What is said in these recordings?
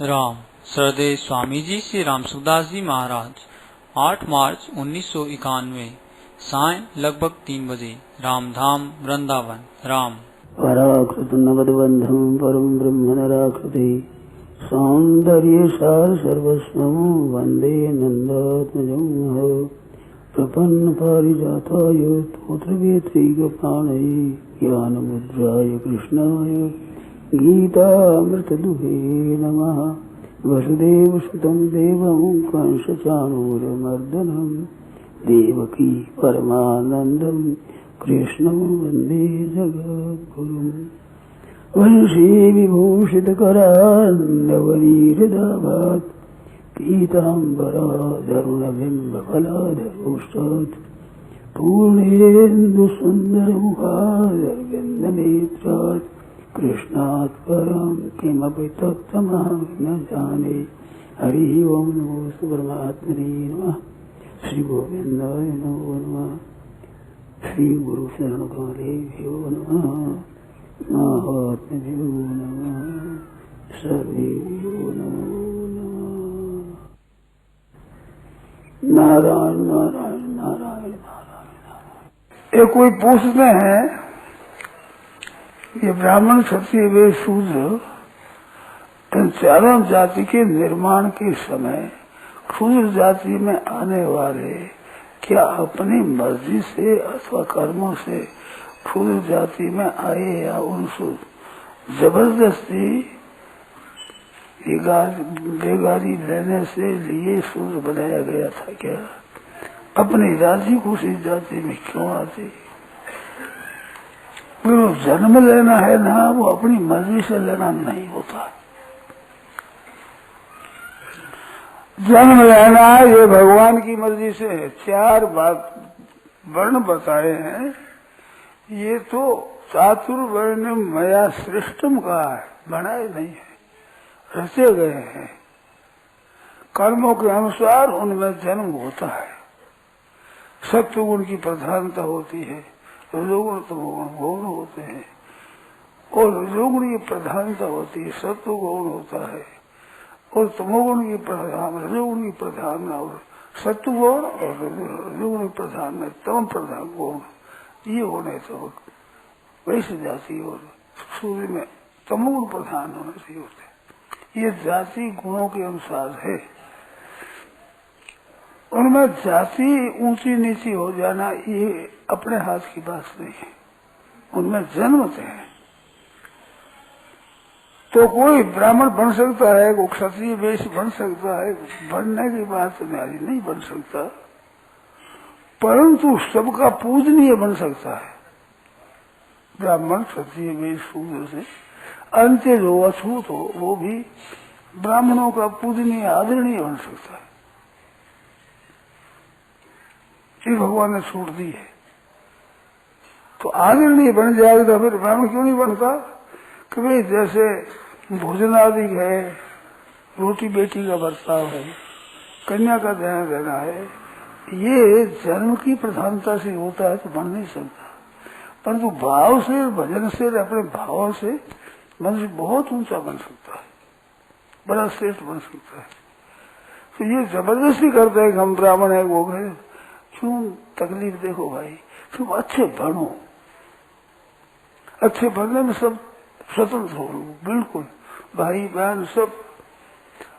राम श्रद्धेय स्वामी जी श्री राम सुखदास जी महाराज 8 मार्च 1991 साय लगभग 3 बजे रामधाम वृंदावन। राम पराकृत नगद बंधम परम ब्रह्म नराकृति सौंदर्य सार सर्वस्वं वंदे नंदात्मजं प्रपन्न पारिजाताय तोत्र वेत्रीक प्राणये ज्ञान मुद्राय कृष्णाय गीतामृतदुहे नमः। वसुदेव सुतं देवं कंसचाणूरमर्दनं देवकी परमानन्दं कृष्णं वन्दे जगद्गुरुम्। वंशी विभूषितकरान्नवनीरदाभात् पीताम्बरादरुणबिम्बफलाधरोष्टात् पूर्णेन्दुसुन्दरमुखादरविन्दनेत्रात् कृष्णात् परं किमपि तत्त्वमहं न जाने। हरि ओं नमो परमात्मने नमः। श्री गोविंदाय नमो नमः। श्री गुरु शरण देव्यो नमः। महात्म्यो नमः। सर्वेभ्यो नमो नमः। नारायण नारायण नारायण नारायण। ये कोई पूछते हैं ये ब्राह्मण क्षत्रिय वे शूद्र इन चारों जाति के निर्माण के समय शूद्र जाति में आने वाले क्या अपनी मर्जी से अथवा कर्मों से शूद्र जाति में आए या उनसे जबरदस्ती बेगारी लेने से लिए शूद्र बनाया गया था? क्या अपनी राजी खुशी जाति में क्यों आती? वो जन्म लेना है ना, वो अपनी मर्जी से लेना नहीं होता। जन्म लेना ये भगवान की मर्जी से है। 4 बात वर्ण बताए हैं, ये तो चातुर्वर्ण मया सृष्टम का है, बनाए नहीं है, रचे गए हैं। कर्मों के अनुसार उनमें जन्म होता है। सत्वगुण की प्रधानता होती है, रजोगुण तमोगुण गौण होते हैं। और रजोगुण की प्रधानता होती है, सत्व गौण होता है। और तमोगुण की प्रधान, रजोगुण की प्रधान और सत्व गौण और रजोगुण की प्रधान में तम प्रधान गौण, ये होने तो वैसे जाति और सूर्य में तमोगुण प्रधान होने से होते। ये जाति गुणों के अनुसार है। उनमें जाति ऊंची नीची हो जाना ये अपने हाथ की बात नहीं है, उनमें जन्मते हैं। तो कोई ब्राह्मण बन सकता है, कोई क्षत्रिय वेश बन सकता है, बनने की बात न्यारी नहीं बन सकता, परंतु सबका पूजनीय बन सकता है। ब्राह्मण क्षत्रिय वेश शूद्र से अंत्य जो अछूत हो वो भी ब्राह्मणों का पूजनीय आदरणीय बन सकता है। ये भगवान ने छूट दी है। तो आदरणीय बन जाएगा तो फिर ब्राह्मण क्यों नहीं बनता? कि भाई जैसे भोजन आदि है, रोटी बेटी का बर्ताव है, कन्या का ध्यान देना है, ये जन्म की प्रधानता से होता है तो बन नहीं सकता। परंतु भाव से, भजन से, अपने भाव से मनुष्य बहुत ऊंचा बन सकता है, बड़ा श्रेष्ठ बन सकता है। तो ये जबरदस्ती करते हैं कि हम ब्राह्मण है वो गए, क्यों तकलीफ? देखो भाई, तुम अच्छे बनो, अच्छे बनने में सब स्वतंत्र हो, बिल्कुल भाई बहन सब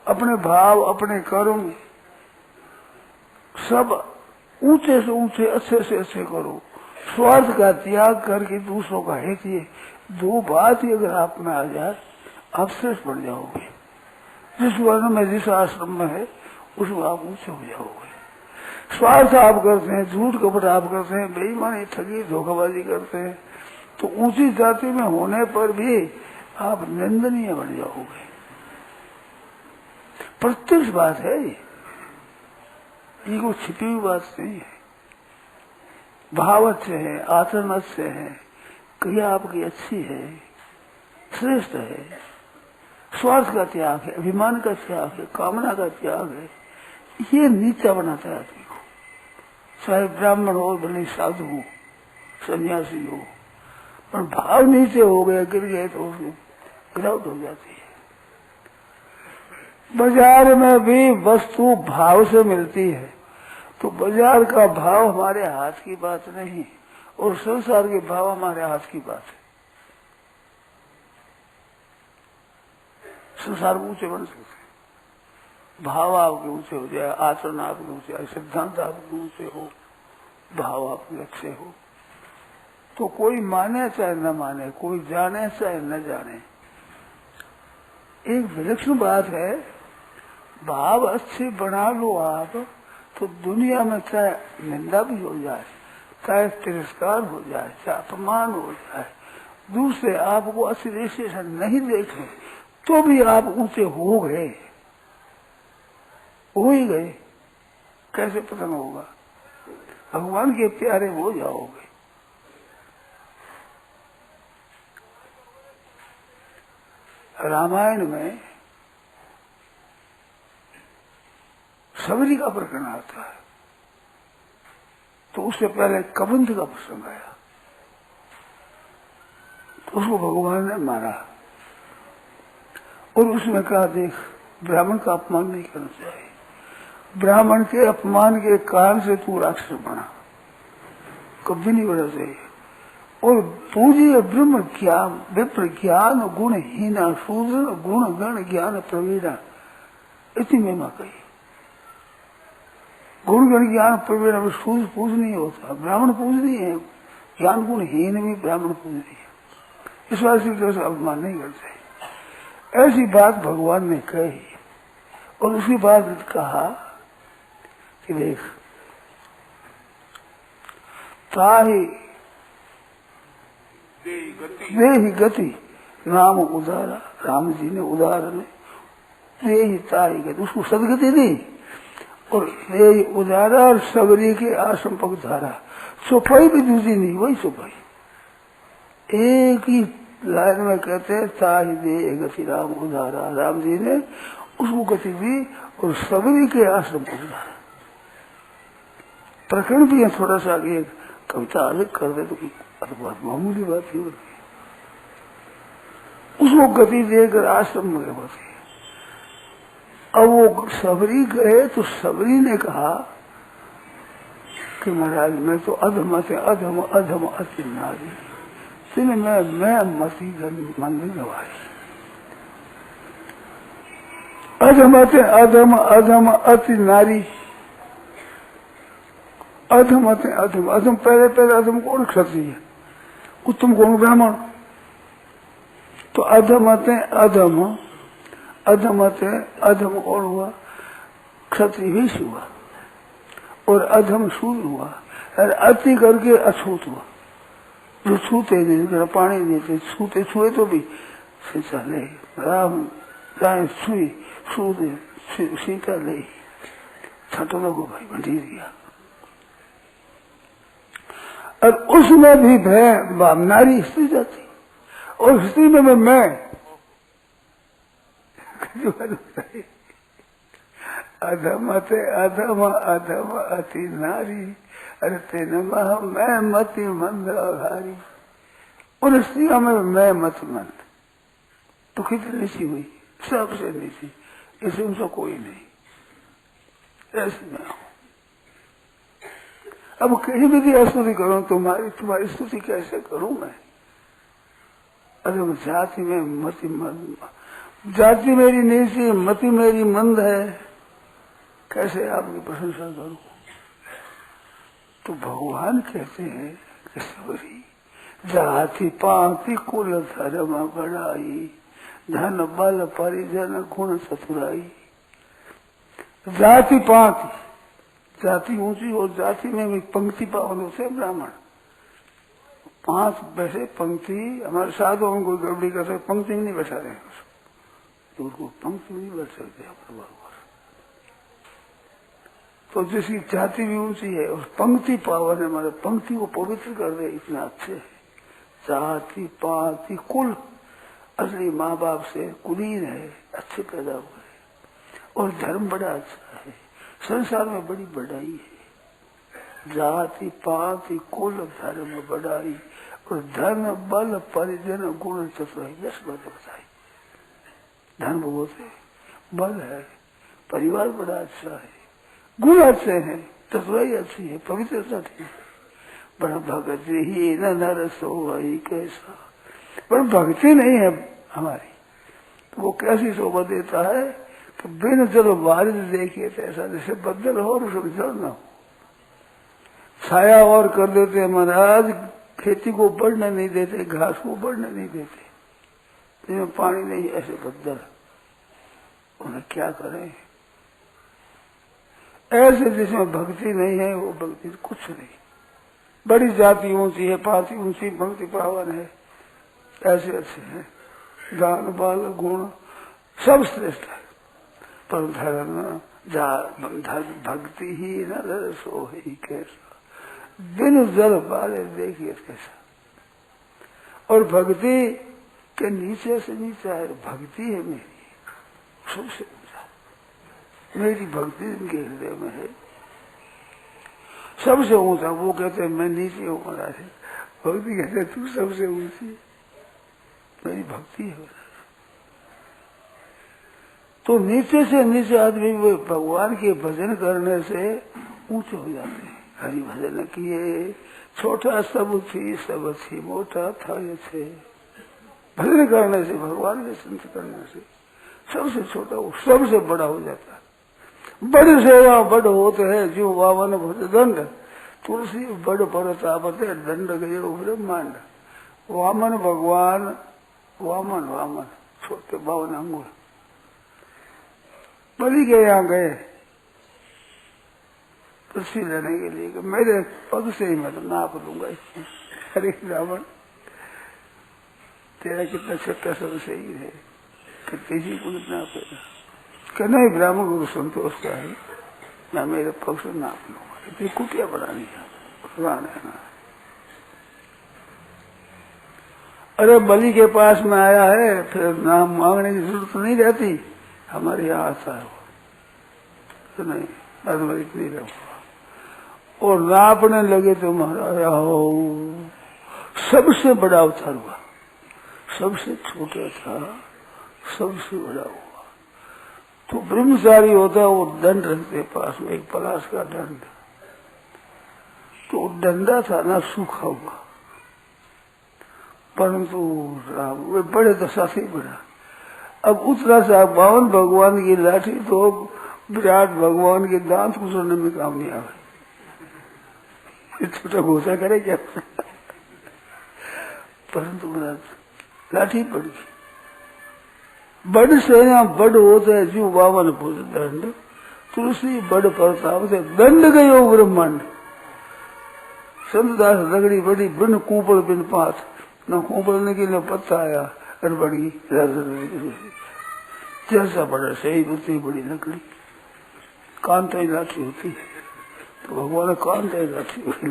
अपने भाव, अपने कर्म सब ऊंचे से ऊंचे, अच्छे से अच्छे करो। स्वार्थ का त्याग करके दूसरों का हित, ये 2 बात ही अगर आप में आ जाए आप श्रेष्ठ बन जाओगे। जिस वर्ण में, जिस आश्रम में है उसमें आप ऊंचे हो जाओगे। स्वार्थ आप करते हैं, झूठ कपट आप करते हैं, बेईमानी ठगी धोखाबाजी करते हैं, तो ऊंची जाति में होने पर भी आप निंदनीय बन जाओगे। प्रत्यक्ष बात है ये कोई छिपी हुई बात नहीं है। भाव अच्छे है, आचरण अच्छे है, क्रिया आपकी अच्छी है, श्रेष्ठ है, स्वार्थ का त्याग है, अभिमान का त्याग है, कामना का त्याग है, ये नीचा बनाता है आदमी को। चाहे ब्राह्मण हो, भले साधु हो, सन्यासी हो, पर भाव नीचे हो गया, गिर गए तो गिरावट हो जाती है। बाजार में भी वस्तु भाव से मिलती है, तो बाजार का भाव हमारे हाथ की बात नहीं और संसार के भाव हमारे हाथ की बात है। संसार ऊंचे बन सकते हैं, भाव आपके ऊंचे हो जाए, आचरण आपके ऊंचे आए, सिद्धांत आपके ऊंचे हो, भाव आपके अच्छे हो, तो कोई माने चाहे न माने, कोई जाने चाहे न जाने। एक विलक्षण बात है, भाव अच्छे बना लो आप तो दुनिया में चाहे निंदा भी हो जाए, चाहे तिरस्कार हो जाए, चाहे अपमान हो जाए, दूसरे आपको अच्छी दृष्टि से नहीं देखें तो भी आप ऊंचे हो गए, हो ही गए। कैसे पतन होगा? भगवान के प्यारे हो जाओगे। रामायण में सबरी का प्रकरण आता है, तो उससे पहले कबंध का प्रसंग आया, तो उसको भगवान ने मारा और उसमें कहा, देख ब्राह्मण का अपमान नहीं करना चाहिए, ब्राह्मण के अपमान के कारण से तू राक्षस बना, कभी नहीं बढ़ना चाहिए। और पूज्य ब्रह्म ज्ञान विप्र ज्ञान गुणहीना शूद्र गुण गण ज्ञान प्रवीणा, इतनी महिमा कही। गुण गण ज्ञान प्रवीणा में शूद्र पूज नहीं होता, ब्राह्मण पूज नहीं है, ज्ञान गुणहीन भी ब्राह्मण पूज नहीं है। इस बात से अपमान नहीं करते। ऐसी बात भगवान ने कही और उसी बात कहा कि देख ताही देही गति राम उदारा, राम जी ने उदाहरण देही ताही गति, उसको सदगति दी और देही उदारा और सबरी के आश्रम पग धारा। चौपाई भी दूसरी नहीं, वही चौपाई एक ही लाइन में कहते हैं, ताही दे गति राम उदारा, राम जी ने उसको गति दी और सबरी के आश्रम पग धारा। प्रकरण भी है थोड़ा सा आगे, कविता अलग कर दे तो बहुत मामूली बात ही होती है। उसको गति देकर आश्रम में गए। अब वो सबरी गए तो सबरी ने कहा कि महाराज मैं तो अधम अधम अधम अति नारी, इसलिए मैं मती मंदिर गवाई। अधम अधम अति नारी, अधम अधम अधम पहले पहले अधम कौन? क्षत्रिय। उत्तम कौन? ब्राह्मण। तो अधम अधम अधम अधम कौन हुआ? क्षत्रिय ही हुआ और अधम शूद्र हुआ और अति करके अछूत हुआ। जो छूते नहीं, पानी देते, छूते छुए तो भी सीता ले, राम राय छुई छूते सीता ले, छठों को भाई बंधी दिया। और उसमें भी भय नारी स्त्री जाती और स्त्री में मैं अधम अधम अधम अति नारी, अरे तेन मैं मति मंद आधारी। उन स्त्रियों में मैं मत मंद, तो कितनी नीची हुई, सबसे नीची, इसे उनसे कोई नहीं, ऐसी मैं हूं। अब कहीं भी स्तुति करूं तुम्हारी स्तुति कैसे करूं मैं? अरे जाति में मति मंद, जाति मेरी नीची, मति मेरी मंद है, कैसे आपकी प्रशंसा करूं? तो भगवान कहते हैं कि सबरी जाति पाति कुल धर्म बढ़ाई, धन बल परिजन गुण चतुराई। जाति पाति, जाति ऊंची और जाति में भी पंक्ति पावन होते ब्राह्मण। 5 वैसे पंक्ति हमारे साधु में कोई गड़बड़ी करते, पंक्ति नहीं बैठा रहे तो उसको पंक्ति नहीं बैठ सकते बराबर। तो जिसकी जाति भी ऊंची है उस पंक्ति पावन है, हमारे पंक्ति को पवित्र कर दे, इतना अच्छे है। जाति पाति कुल, असली माँ बाप से कुलीन है, अच्छे पैदा हुए और धर्म बड़ा अच्छा है, संसार में बड़ी बढ़ाई है। जाति पाति कुल धर्म बढ़ाई और धन बल परिजन गुण चतुराई, 10 बातें बताई। धन बहुत है, बल है, परिवार बड़ा अच्छा है, गुण अच्छे हैं, तत्वाई अच्छी है, पवित्रता ठीक है। बड़ा भगत ही न नरस हो भाई कैसा, पर भक्ति नहीं है हमारी, तो वो कैसी शोभा देता है कि बिन जल बारिश देखिए ऐसा जैसे बदल हो और उसमें जल न हो। छाया और कर देते हैं महाराज, खेती को बढ़ने नहीं देते, घास को बढ़ने नहीं देते, जिसमें पानी नहीं ऐसे बदल, उन्हें क्या करें। ऐसे जिसमें भक्ति नहीं है वो भक्ति कुछ नहीं। बड़ी जाति ऊंची है, पाति ऊंची, भक्ति पावन है, ऐसे अच्छे हैं, दान बाल गुण सब श्रेष्ठ है, पर धर्म भक्ति ही न रसो ही कैसा, बिन जल बाले देखिए कैसा। और भक्ति के नीचे से नीचा है, भक्ति है मेरी सबसे ऊंचा, मेरी भक्ति इनके हृदय में है सबसे ऊंचा। वो कहते हैं मैं नीचे हूँ महाराज, भक्ति कहते तू सबसे ऊंची, मेरी भक्ति है। तो नीचे से नीचे आदमी वो भगवान के भजन करने से ऊंचे हो जाते हैं। हरि भजन किए, छोटा सब थी सब थी, मोटा था ये छे। भजन करने से, भगवान के संत करने से सबसे छोटा वो सबसे बड़ा हो जाता है। बड़ सेवा बड़ होते है जो वावन भज दंड, तुलसी बड़ परतापत दंड गये ब्रह्मांड। वामन भगवान, वामन वामन छोटे 52 अंगुल बलि के यहाँ गए तुलसी लेने के लिए, कि मेरे पग से ही मैं तो नाप लूंगा। अरे रावण तेरा कितना छोटा सब सही है, किसी को इतना कि नहीं ब्राह्मण गुरु संतोष का है, मैं मेरे पग से नाप लूंगा। इतनी कुटिया बनानी है ना। अरे बलि के पास में आया है, फिर नाम मांगने की जरूरत नहीं रहती, हमारे यहाँ आता है वो, तो नहीं अद्वैत नहीं रहूंगा। और नापने लगे तो महाराज हो सबसे बड़ा अवतार हुआ, सबसे छोटा था सबसे बड़ा हुआ। तो ब्रह्मचारी होता है वो दंड रखते पास में, एक पलाश का दंड, तो डंडा था ना सूखा हुआ, परंतु वे बड़े दशा से बड़ा। अब उतना सा 52 भगवान की लाठी तो विराट भगवान के दांत कुचलने में काम नहीं आवे, छोटा घोषा करे क्या। परंतु लाठी पड़ गई। बड़ सेना बड़ होते है जो 52 भुज दंड, तुलसी बड़ प्रताप से दंड गयो ब्रह्मांड। संतदास रगड़ी बड़ी बिन कूपड़ बिन पात, न कूपड़ने के लिए पत्ता आया और बढ़ गई। जैसा बड़ा सही उतनी बड़ी लकड़ी, कांता लाठी होती है, तो भगवान कांता लाठी होती।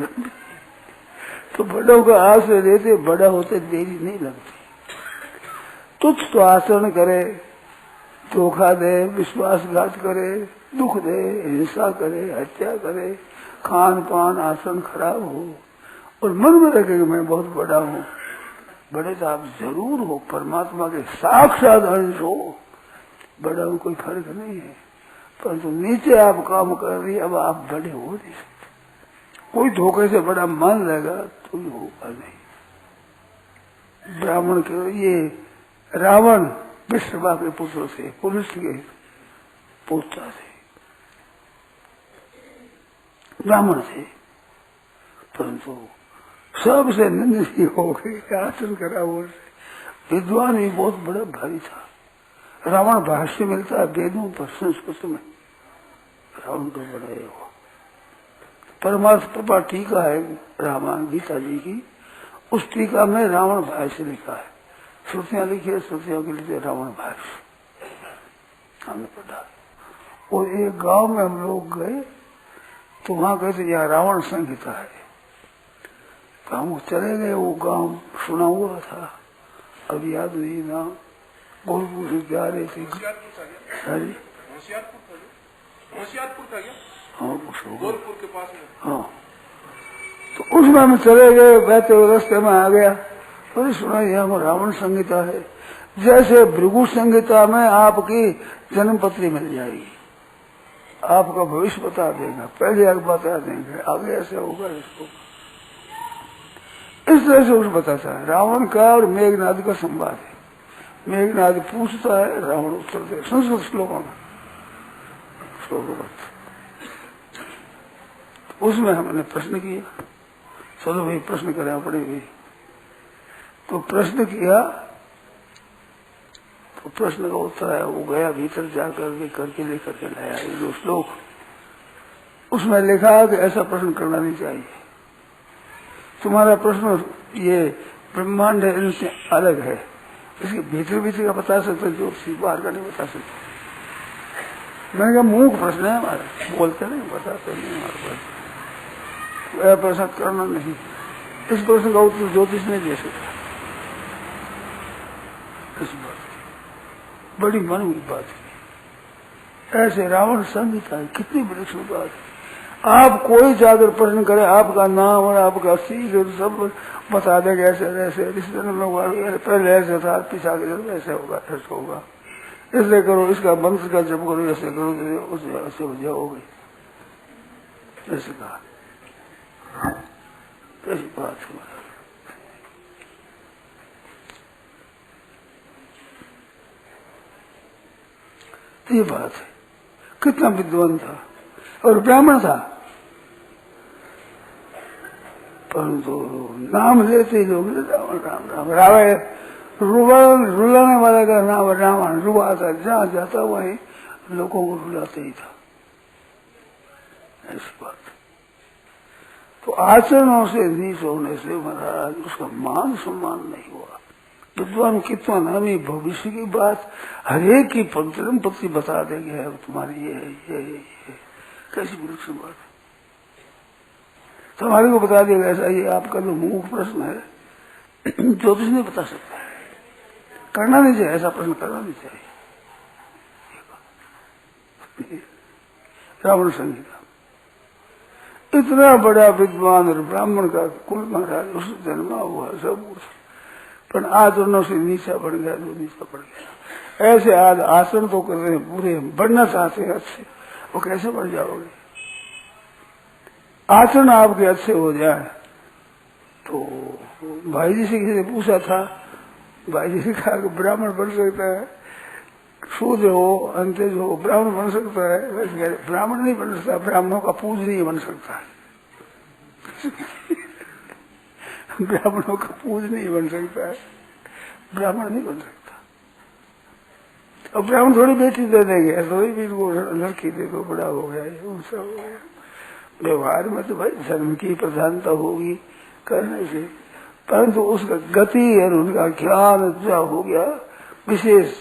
तो बड़ों का आश्रय देते, बड़ा होते देरी नहीं लगती। तुच्छ तो आचरण करे, धोखा दे, विश्वासघात करे, दुख दे, हिंसा करे, हत्या करे, खान पान आचरण खराब हो, और मन में रखे कि मैं बहुत बड़ा हूँ। बड़े तो आप जरूर हो, परमात्मा के साक्षात अंश हो, बड़ा में कोई फर्क नहीं है, परंतु नीचे आप काम कर रही, अब आप बड़े हो नहीं सकते। कोई धोखे से बड़ा मान लेगा तो ही होगा नहीं। ब्राह्मण के ये रावण विश्रवा के पुत्र से, पुरुष के पुत्र थे, ब्राह्मण थे, परंतु सबसे निंदनीय हो गए, आचरण करा वो। विद्वान भी बहुत बड़ा भारी था। रावण भाष्य मिलता है वेदों पर, संस्कृत में रावण तो बड़ा है वो। परमात्मा टीका है रामायण गीता जी की, उस टीका में रावण भाष्य लिखा है। श्रुतियां लिखी है, श्रुतियों के लिए रावण भाष्य हमने पढ़ा। और एक गांव में हम लोग गए तो वहां कहते यहाँ रावण संहिता है, तो हम चले गए। वो गांव सुना हुआ था, अब याद नहीं ना, गोरखपुर से जा रहे थे। हाँ गोरखपुर के पास में। हाँ, तो उसमें हम चले गए, बहते हुए रास्ते में आ गया, तो सुना यहाँ रावण संहिता है। जैसे भृगु संहिता में आपकी जन्म पत्री मिल जाएगी, आपका भविष्य बता देगा, पहले आगे बता देंगे, आगे ऐसे होगा इसको, इस तरह से उसे बताता है। रावण का और मेघनाद का संवाद है। मेघनाद पूछता है, रावण उत्तर दे, संस्कृत श्लोकों में उसमें हमने प्रश्न किया, चलो भाई प्रश्न करना पड़ेगी। तो प्रश्न किया, तो प्रश्न का उत्तर है, वो गया भीतर जाकर के करके लेकर के लाया ये जो श्लोक, उसमें लिखा कि ऐसा प्रश्न करना नहीं चाहिए, तुम्हारा प्रश्न ये ब्रह्मांड है इनसे अलग है, इसके भीतर भीतर का बता सकते, जो बाहर का नहीं बता सकते। मैंने कहा मूक प्रश्न है हमारा, बोलते नहीं, बताते नहीं हमारे पास, तो यह प्रश्न करना नहीं। इस प्रश्न का उत्तर ज्योतिष नहीं दे सकता। इस बात बड़ी मन की बात है। ऐसे रावण संहिता है, कितनी बड़ी बात है। आप कोई जाकर प्रश्न करे, आपका नाम और आपका सीख सब बता देगा, ऐसे ऐसे रिश्ते में पहले ऐसे था, पीछा के ऐसे होगा, ऐसे होगा, इसलिए करो, इसका मंत्र का जप करो, ऐसे करो, उससे ऐसे हो जाओगे, ऐसे कहा। ऐसी बात है। ये बात है, कितना विद्वान था और ब्राह्मण था, परंतु नाम लेते ही लोग रावण राम राम रावण, रुलाने वाला का नाम रावण, रुआता, जहाँ जाता वहीं लोगों को रुलाते ही था। ऐसी बात। तो आचरणों से नीच होने से महाराज उसका मान सम्मान नहीं हुआ। विद्वान कितना नामी भविष्य की बात हरेक की पत्ती बता देंगे, तुम्हारी ये है, ये है, ये कैसी वृक्ष बात है, तुम्हारे को बता देगा ऐसा। ये आपका जो मूक प्रश्न है, ज्योतिष नहीं बता सकता, करना नहीं चाहिए, ऐसा प्रश्न करना नहीं चाहिए। रावण संहिता, इतना बड़ा विद्वान और ब्राह्मण का कुल महाराज उस जन्मा हुआ सब कुछ, पर आचरणों से नीचा बढ़ गया, जो नीचा बढ़ गया। ऐसे आज आचरण तो कर रहे हैं पूरे, बढ़ना चाहते हैं अच्छे, वो कैसे बढ़ जाओगे? आचरण आपके अच्छे हो जाए। तो भाई जी से किसी ने पूछा था, भाई जी ने कहा कि ब्राह्मण बन सकता है, शूद्र हो, अंत्यज हो, ब्राह्मण बन सकता है। वैसे ब्राह्मण नहीं बन सकता, ब्राह्मणों का पूजनीय बन सकता है। ब्राह्मणों का पूजनीय बन सकता है, ब्राह्मण नहीं बन सकता। और ब्राह्मण थोड़ी बेटी दे देंगे, थोड़ी भी लड़की दे दो, बड़ा हो गया, ऊंचा हो गया। व्यवहार में तो भाई धर्म की प्रधानता होगी करने से, परंतु उसका गति और उनका ज्ञान अच्छा हो गया विशेष,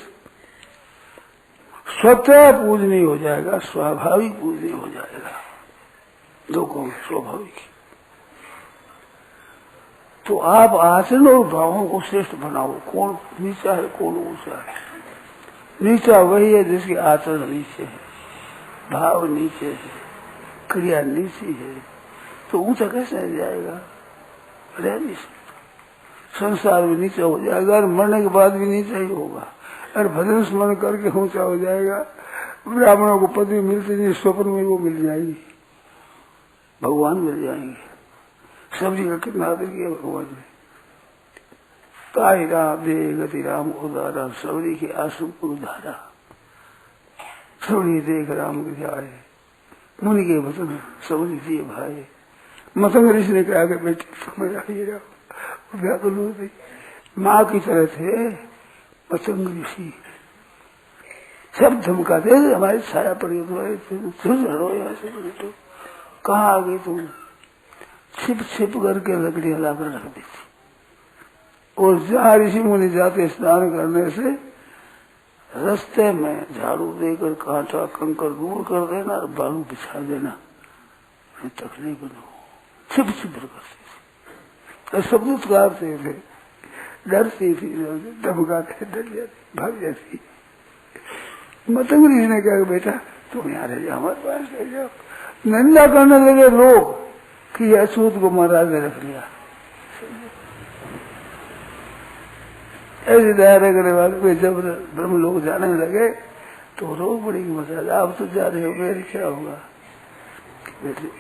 स्वतः पूजनीय हो जाएगा, स्वाभाविक पूजनीय हो जाएगा, लोगों में स्वाभाविक। तो आप आचरण और भावों को श्रेष्ठ बनाओ, कौन नीचा है कौन ऊंचा है। नीचा वही है जिसके आचरण नीचे है, भाव नीचे है, क्रिया नीची है, तो ऊंचा कैसे रह जाएगा? रह नहीं सकता। संसार में नीचा हो जाएगा और मरने के बाद भी नीचा ही होगा। और भजन स्मरण करके ऊंचा हो जाएगा। ब्राह्मणों को पदवी मिलती नहीं, स्वप्न में वो मिल जाएगी, भगवान मिल जाएंगे। सब्जी का कितना आदर किया भगवान ने। ताई राम दे गति राम उदारा, सबरी के आंसू को उधारा। सबरी देख राम के जाए, मुनि के वचन सबरी दिए भाई। मतंग ऋषि ने कहा कि बेटे तुम्हें आइए राम, व्याकुल हो गई। माँ की तरह थे मतंग ऋषि, सब धमकाते हमारी छाया पड़ी, तुम्हारे यहाँ से बेटो कहाँ आ गई तुम? छिप छिप करके लकड़ियां लाकर रख दी थी। और जहाँ ऋषि मुनि जाते स्नान करने से रास्ते में झाड़ू देकर कांटा कंकर दूर कर देना और बालू बिछा देना, तकलीफ न हो। छिप छिप करते थे, सब दुष्कारते थे, डरती थी, धमकाते, डर जाती, भाग जाती। मतंग ऋषि ने कहा बेटा तुम यहाँ रह जाओ, हमारे पास रह जाओ। निंदा करने लगे लोग कि अछूत को महाराज ने रख लिया। ऐसी दया करने वाले पे जब ब्रह्म लोग जाने लगे तो रो पड़ेगी मसाज, आप तो जा रहे हो, मेरे क्या होगा?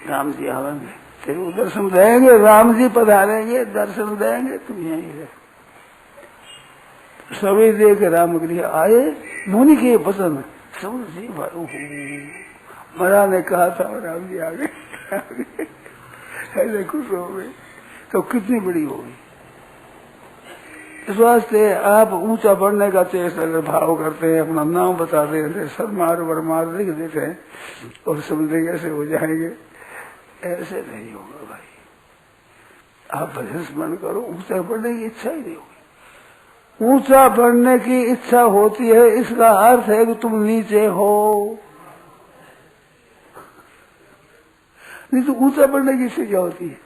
राम जी आवेंगे, तेरे को दर्शन देंगे, राम जी पधारेंगे, दर्शन देंगे, तुम यहीं रहे। सभी देख राम गृह आए, मुनि के वचन सब जी महाराज ने कहा था राम जी आ गए, ऐसे खुश हो गए। तो कितनी बड़ी होगी। इस वास्ते आप ऊंचा बढ़ने का चेष्टा अगर भाव करते हैं, अपना नाम बता देते, सरमार वरमार लिख देते हैं और समझे कैसे हो जाएंगे, ऐसे नहीं होगा भाई। आप भजन स्मरण करो, ऊंचा बढ़ने की इच्छा ही नहीं होगी। ऊंचा बढ़ने की इच्छा होती है, इसका अर्थ है कि तुम नीचे हो। नहीं तो ऊंचा बढ़ने की इच्छा क्या होती है?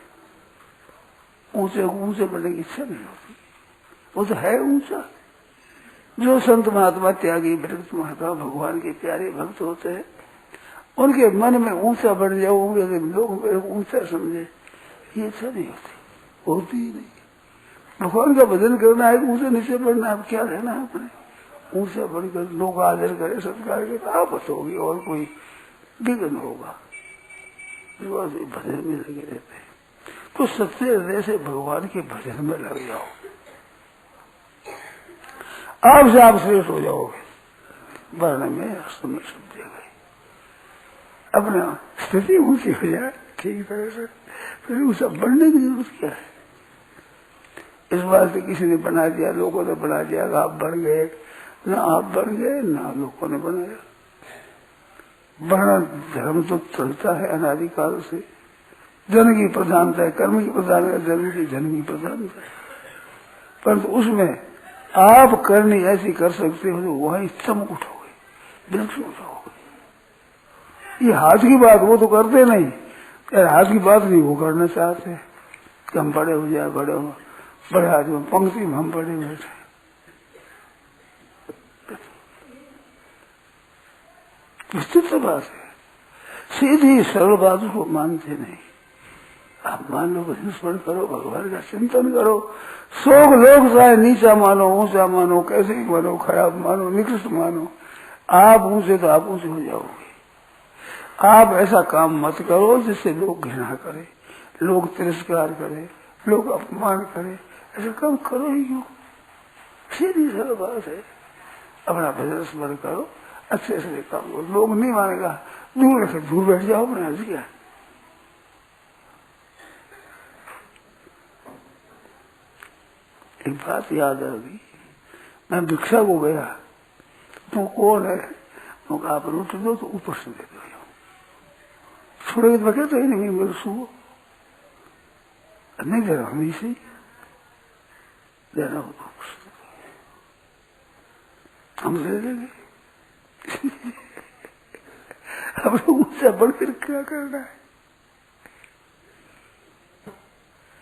ऊंचे बढ़ने की इच्छा नहीं होती, वो तो है ऊंचा। जो संत महात्मा त्यागी भक्त महात्मा भगवान के प्यारे भक्त होते हैं, उनके मन में ऊंचा बढ़ जाओगे, लोग मेरे को ऊंचा समझे, ये इच्छा नहीं होती ही नहीं। भगवान का भजन करना है, ऊंचे नीचे बढ़ना है, क्या रहना है अपने। ऊंचा बढ़कर लोग आदर करे, सत्कार करे, आपत होगी और कोई विघ्न होगा। भजन में लगे रहते हैं तो सच्चे हृदय से भगवान के भजन में लग जाओ, आपसे आप श्रेष्ठ हो जाओगे। बढ़ने में समय सब जगह अपना स्थिति ऊंची हो जाए ठीक तरह से, फिर उसे बढ़ने की जरूरत क्या है? इस बात से किसी ने बना दिया, लोगों ने बना दिया, आप बढ़ गए, ना आप बढ़ गए ना लोगों ने बनाया। बढ़ना धर्म तो चलता है अनादिकाल से, जन की प्रधानता है, कर्म की प्रधानता है, जन्म की जन की प्रधानता है। परंतु उसमें आप करनी ऐसी कर सकते हो तो वही चमक उठोगे, बिल्कुल उठोगे। ये हाथ की बात वो तो करते नहीं, हाथ की बात नहीं वो करना चाहते कि हम बड़े हो जाए, बड़े हो, बड़े आदमी पंक्ति में हम बड़े बैठे। विचित्र बात है, सीधी सरल बात को मानते नहीं। आप मान लो, भजन स्मरण करो, भगवान का चिंतन करो, शोक लोग चाहे नीचा मानो, ऊंचा मानो, कैसे ही मानो, खराब मानो, निकृष्ट मानो, आप ऊंचे तो आप ऊंचे हो जाओगे। आप ऐसा काम मत करो जिससे लोग घृणा करें, लोग तिरस्कार करें, लोग अपमान करें, ऐसा काम करो ही क्यों? सीधी सरल बात है। अपना भजन स्मरण करो, अच्छे से काम करो, लोग नहीं मानेगा, दूर से दूर बैठ जाओ, अपना अर्ज क्या। एक बात याद आ गई, मैं भिक्षा को गया, तू कौन है? तो आप रोटी दो तो ऊपर से दे दो, छोड़ेगा तो बके तो ही नहीं, मेरे सुबह नहीं दे रहा हूं, इसे देना हो तो हम ले लेंगे। अब ऊंचा बढ़कर क्या करना है?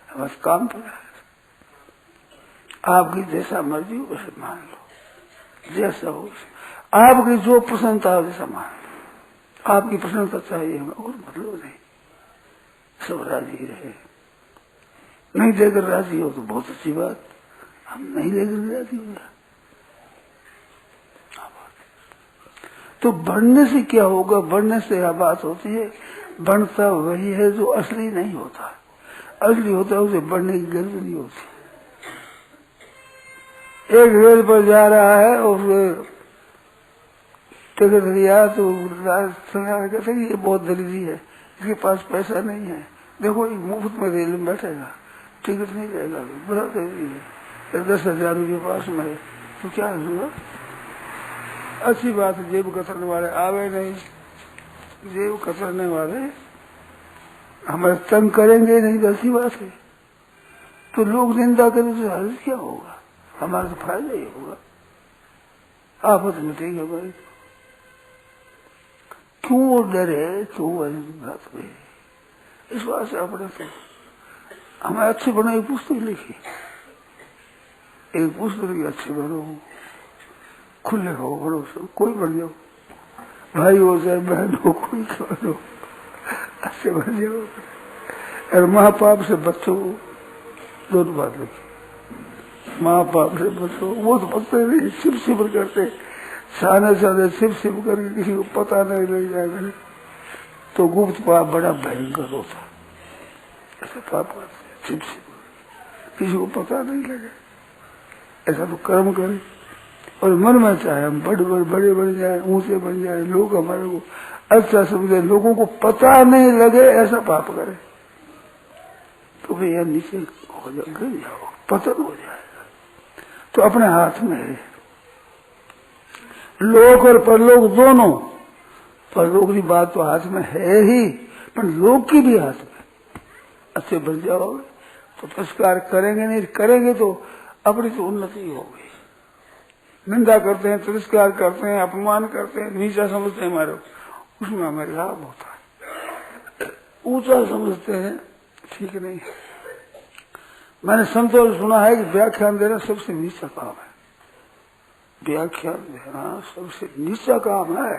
बस काम पड़ा है, आपकी जैसा मर्जी हो वैसे मान लो, जैसा हो आपकी जो प्रसन्नता हो वैसा मान लो। आपकी प्रसन्नता चाहिए हमें और मतलब नहीं, सब राजी रहे। नहीं देकर राजी हो तो बहुत अच्छी बात, हम नहीं लेकर राजी होगा तो बढ़ने से क्या होगा? बढ़ने से यह बात होती है, बढ़ता वही है जो असली नहीं होता। असली होता है उसे बढ़ने की जरूरत नहीं होती। एक रेल पर जा रहा है और टिकट लिया तो कहते ये बहुत दलीली है, इसके पास पैसा नहीं है, देखो ये मुफ्त में रेल में बैठेगा, टिकट नहीं रहेगा, बड़ा दलीली है, 10,000 रुपये पास में है, तो क्या हुआ? अच्छी बात है, जेब कतरने वाले आवे नहीं, जेब कतरने वाले हमारे तंग करेंगे नहीं, तो अच्छी बात है। तो लोग निंदा करें तो हर्ज क्या होगा? हमारा तो फायदा ही होगा, आफत मिटेगी हमारी। क्यों डरे, क्यों बात हुई? इस बात से अपने तो हमें अच्छे बनो, एक पुस्तक लिखी, एक पुस्तक की अच्छे बनो, खुले हो, बड़ो सब कोई बन जाओ, भाई हो चाहे बहन हो, कोई बनो, अच्छे बन जाओ और महापाप से बचो, दोनों बात लिखी। माँ बाप से बचो। वो तो पकते नहीं, सिप सिप करते, साने साने सिप सिप करके किसी को पता नहीं लग जाएगा तो गुप्त पाप बड़ा भयंकर होता। ऐसा पाप करते सिप सिप, किसी को पता नहीं लगे। ऐसा तो कर्म करे और मन में चाहे हम बड़े बन जाए, ऊंचे बन जाए, लोग हमारे को अच्छा समझे, लोगों को पता नहीं लगे, ऐसा पाप करे तो भैया नीचे हो जाओ, गिर जाओ, पतन हो जाएगा। तो अपने हाथ में है लोक और परलोक दोनों। परलोक की बात तो हाथ में है ही, पर लोक की भी हाथ में। अच्छे बन जाओगे तो पुरस्कार करेंगे, नहीं करेंगे तो अपनी तो उन्नति होगी। निंदा करते हैं, तिरस्कार करते हैं, अपमान करते हैं, नीचा समझते हैं हमारे, उसमें हमें लाभ होता है। ऊंचा समझते हैं, ठीक नहीं है। मैंने संतों से सुना है कि व्याख्यान देना सबसे नीचा काम है। व्याख्यान देना सबसे नीचा काम है।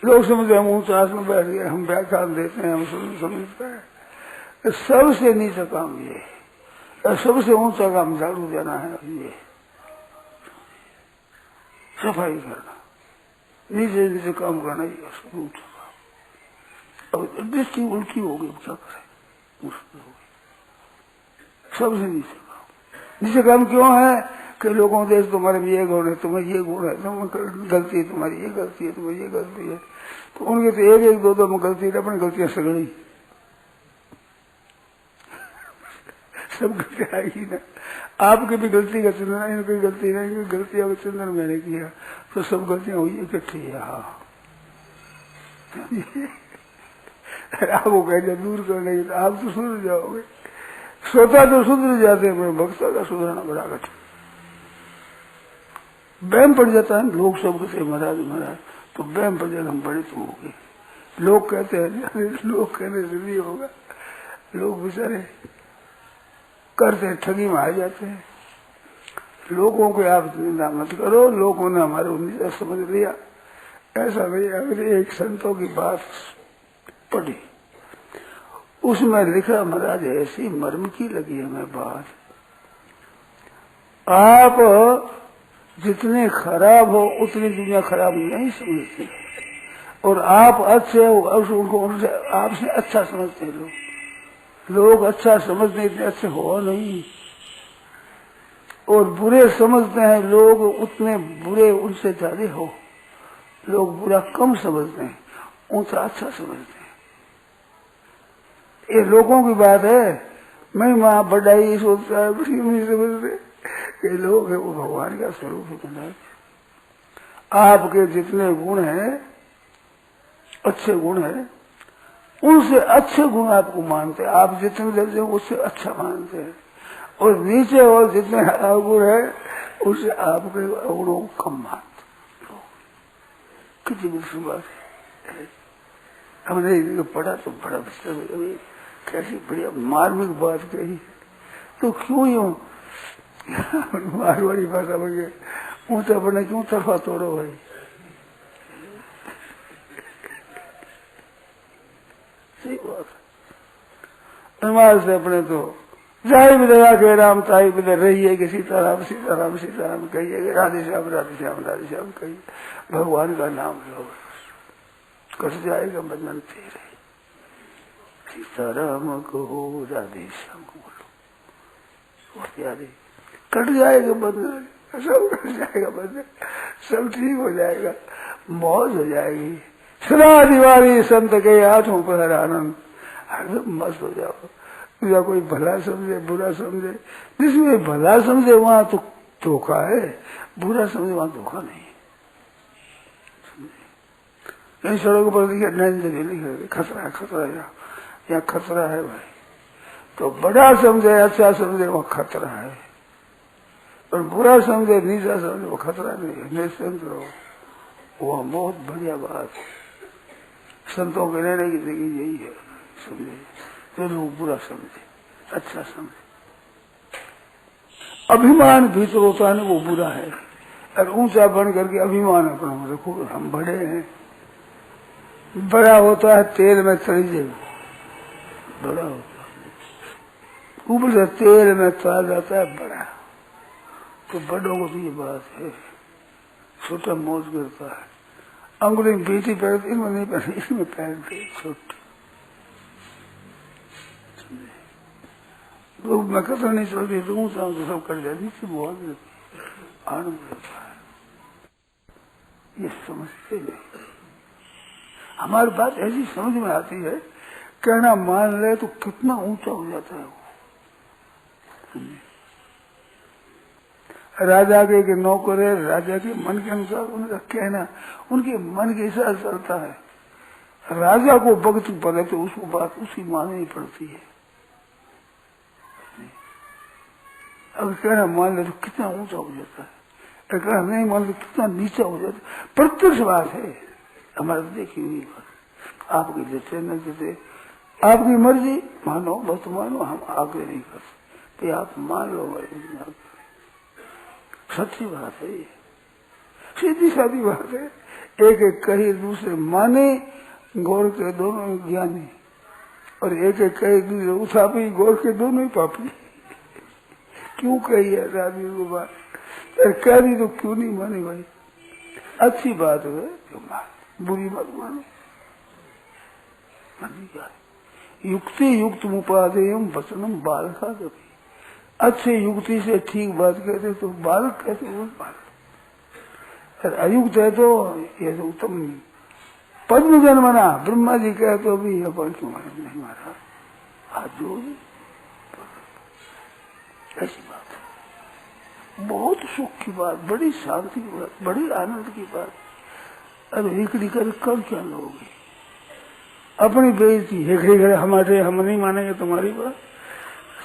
लोग समझते हैं हम ऊंचा आसन बैठ गए, हम व्याख्यान देते हैं, हम समझते हैं। सबसे नीचा काम ये है, सबसे ऊंचा काम झाड़ू देना है। ये सफाई करना, नीचे नीचे काम करना, ये सबसे ऊंचा काम। अब दृष्टि उल्टी होगी, क्या करें, मुश्किल होगी। सबसे नीचे काम। नीचे काम क्यों है कि लोगों को देख तुम्हारे में ये गुण है, तुम्हें ये गुण है, तुम्हें गलती है, तुम्हारी ये गलती है, तुम्हें ये गलती है, तो उनके तो एक एक दो में गलती है, अपनी गलतियां सगड़ी सब गलती आएगी ना। आपकी भी गलती का चिंतन, इनकी गलती नहीं, गलतियां का चिंतन मैंने किया तो सब गलतियां हुई इकट्ठी है। हाँ आपको कहते दूर करने की, आप तो सुधर जाओगे। सोता तो सुधर जाते हैं, भक्ता का सुधरना बड़ा कठिन। वहम पड़ जाता है, लोग सब कहते महाराज महाराज, तो वहम पड़ जाता हम बड़े तो हो गए। लोग कहते हैं, लोग कहने से नहीं होगा। लोग बेचारे करते हैं, ठगी में आ जाते हैं। लोगों को आप निंदा मत करो, लोगों ने हमारे उन्नीस समझ लिया, ऐसा नहीं। अगर एक संतों की बात पढ़ी, उसमें लिखा महाराज ऐसी मर्म की लगी हमें बात। आप जितने खराब हो उतनी दुनिया खराब नहीं समझती, और आप अच्छे हो उनको उनसे आपसे अच्छा समझते लोग। लोग अच्छा समझते इतने अच्छे हो नहीं, और बुरे समझते हैं लोग उतने बुरे उनसे ज्यादा हो। लोग बुरा कम समझते हैं, ऊंचा अच्छा समझते हैं। ये लोगों की बात है। मैं वहां बढ़ाई सोचता है, बड़ी नहीं समझते कि लोग है वो भगवान का स्वरूप है। महाराज आपके जितने गुण हैं, अच्छे गुण हैं, उनसे अच्छे गुण आपको मानते हैं। आप जितने दर्जे उससे अच्छा मानते हैं, और नीचे और जितने अवगुण है उससे आपके अवगुणों को कम मानते। कितनी दूसरी बात है, हमने पढ़ा तो बड़ा कैसी बढ़िया मार्मिक बात कही। तो क्यों यूं मारवाड़ी भाषा बन गए, ऊंचा बने क्यों तरफा तोड़ो भाई। सही बात है। हमारे से अपने तो जाए भी दया के राम ताई भी रहिए कि सीताराम सीताराम सीताराम कहिए, राधे श्याम राधे श्याम राधे श्याम कहिए। भगवान का नाम लो, कट जाएगा बंधन तेरे। सीताराम कहो, राधे श्याम बोलो, कट जाएगा बंधन, सब कट जाएगा बंधन, सब ठीक हो जाएगा, मौज हो जाएगी। सदा दिवाली संत के हाथों पर आनंद, हरदम मस्त हो जाओ। या कोई भला समझे बुरा समझे, जिसमें भला समझे वहां तो धोखा है, बुरा समझे वहां धोखा नहीं। कहीं सड़कों पर लिखे खतरा है, खतरा है, यहाँ खतरा है भाई। तो बड़ा समझे अच्छा समझे वो खतरा है, और बुरा समझे नीचा समझे वो खतरा नहीं है। निश्चिंत रहो, वो बहुत बढ़िया बात है। संतों के रहने की जिंदगी यही है, समझे जो लोग बुरा समझे अच्छा समझे। अभिमान भीतर होता है ना, वो बुरा है। और ऊंचा बन करके अभिमान अपना रखो, हम बड़े हैं। बड़ा होता है तेल में तली, बड़ा होता है ऊपर से तेल में तला जाता है बड़ा। तो बड़ों को तो ये बात है, छोटा मौज करता है, अंगुली में बेटी पहनती, इनमें नहीं पहनती, इसमें पहनते छोटे लोग। मैं कतर नहीं चलती, रूँ तो सब कर जाती थी, बहुत आनंद रहता है। ये समझते नहीं, हमारी बात ऐसी समझ में आती है, कहना मान ले तो कितना ऊंचा हो जाता है वो। राजा के नौकर है, राजा के मन के अनुसार उनका कहना उनके मन के हिसाब चलता है। राजा को वक्त पड़े तो उसको बात उसकी माननी पड़ती है। अगर कहना मान ले तो कितना ऊंचा हो जाता है, अगर कहना नहीं मान ले तो कितना नीचा हो जाता है। प्रत्यक्ष बात है हमारे देखी हुई बात। आपकी जैसे न जैसे आपकी मर्जी, मानो बस मानो, हम आगे नहीं कर सकते, आप मान लो भाई, सच्ची बात है, ये सीधी सादी बात है। एक एक कही दूसरे माने, गौर के दोनों ज्ञानी, और एक एक कही दूसरे उसापी, गौर के दोनों ही पापी। क्यों कही है आदमी को बात, कह दी तो क्यों नहीं मानी भाई? अच्छी बात है तो मान, बुरी बात मानो, मानी क्या है? युक्ति युक्त मुपादेयम वचनम बालका कभी, अच्छे युक्ति से ठीक बात कहते तो बालक कहते वो बालक, अयुक्त है तो ये तो उत्तम पद्म जन्मना, ब्रह्मा जी कहे तो भी अपन क्यों नहीं मारा, हाथ जोड़, ऐसी बात है। बहुत सुख की बात, बड़ी शांति की बात, बड़ी आनंद की बात। अब हेकड़ी कर कब क्या लोगे, अपनी बेइज्जती, हेकड़ी करे हमारे, हम नहीं मानेंगे तुम्हारी बात,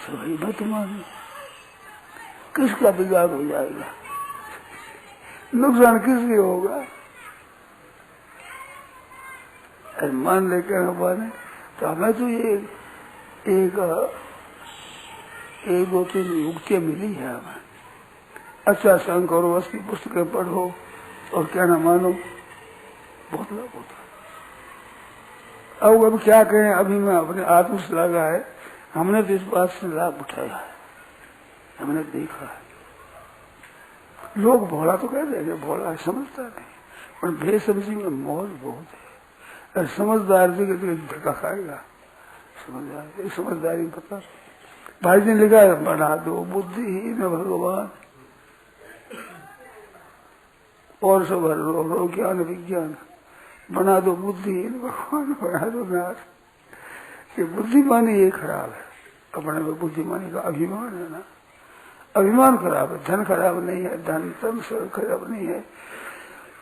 सही मत माने, किसका बिगाड़ हो जाएगा, नुकसान किसके होगा? अरे मान लेकर हमारे तो हमें तो ये एक दो तीन युक्तियां मिली है हमें। अच्छा संग करो, उसकी पुस्तकें पढ़ो और क्या ना मानो, बहुत लाभ होता है। अब क्या कहें, अभी मैं अपने आत्म से लगा है, हमने तो इस बात से लाभ उठाया है, हमने देखा है। लोग भोला तो कह देंगे, भोला समझता नहीं, पर बेसमझी में मौज बहुत है। समझदार से धक्का खाएगा, समझदारी पता। भाई जी ने लिखा है, बना दो बुद्धि ही न भगवान, और सब रो ज्ञान विज्ञान, बना दो बुद्धि ही न भगवान, बना दो नाथ। ये बुद्धिमानी ये खराब है, अपने में बुद्धिमानी का अभिमान है ना, अभिमान खराब है। धन खराब नहीं है, धन तन खराब नहीं है,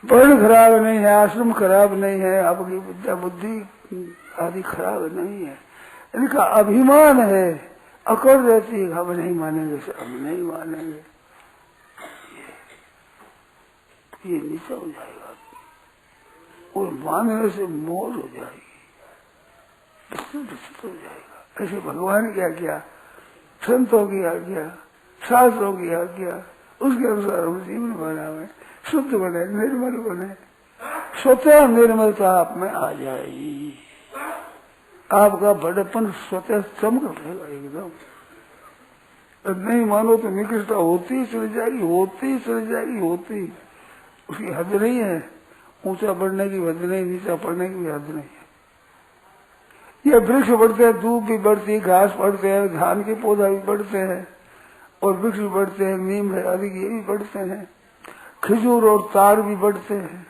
वर्ण खराब नहीं है, आश्रम खराब नहीं है, आपकी विद्या बुद्धि आदि खराब नहीं है, इनका अभिमान है। अकड़ रहती है, हम नहीं मानेंगे, हम नहीं मानेंगे, ये नीचा हो जाएगा और मानने से मौज हो जाएगी, विस्तृत हो जाएगा। ऐसे भगवान की आज्ञा, संतों की आज्ञा, शास्त्रों की आज्ञा, उसके अनुसार हम जीवन बनावे, शुद्ध बने, निर्मल बने, स्वतः निर्मलता आप में आ जाएगी। आपका बड़प्पन स्वतः चमक उठेगा एकदम। नहीं मानो तो निकृष्टता होती ही चली जाएगी, होती ही चली जाएगी, होती, उसकी हद नहीं है। ऊंचा बढ़ने की हद नहीं, नीचा पड़ने की भी हद नहीं है। ये वृक्ष बढ़ते हैं, धूप भी बढ़ती है, घास बढ़ते हैं, धान के पौधा भी बढ़ते हैं, और वृक्ष भी बढ़ते हैं, नीम है आदि ये भी बढ़ते हैं, खजूर और तार भी बढ़ते हैं।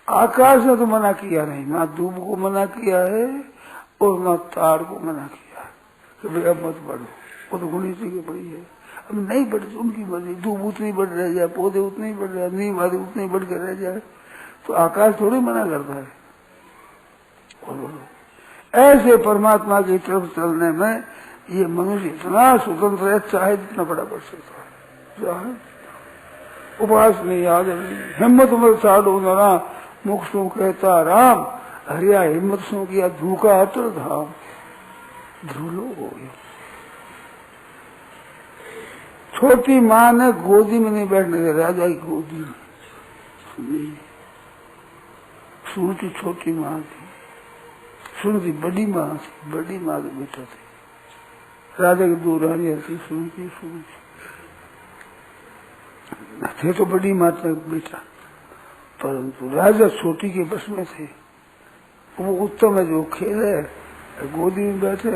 आकाश ने तो मना किया नहीं, ना धूप को मना किया है और ना तार को मना किया है कि भाई अब मत बढ़ो, वो तो गुणी की बड़ी है। अब नहीं बढ़ती उनकी मर्जी, धूप उतनी बढ़ रह जाए, पौधे उतने ही बढ़ रहे, नीम आदि उतनी बढ़ कर रह जाए, तो आकाश थोड़ी मना करता है। और ऐसे परमात्मा की तरफ चलने में ये मनुष्य इतना स्वतंत्र है, चाहे जितना बड़ा बढ़ सकता है। उपवास नहीं, याद नहीं, हिम्मत मत छाड़ो ना, मुख सो कहता राम, हरिया हिम्मत सो किया धूका अतर धाम, धूलो हो गया। छोटी माँ ने गोदी में नहीं बैठने दे, राजा की गोदी में। सुनती छोटी माँ थी, सुनती बड़ी माँ थी, बड़ी माँ के बेटा थे। राजा की दो रानियां थी, सुनती सुनती थे तो बड़ी माता बेटा, परंतु राजा छोटी के बस में थे। वो उत्तम है जो खेल है, गोदी में बैठे,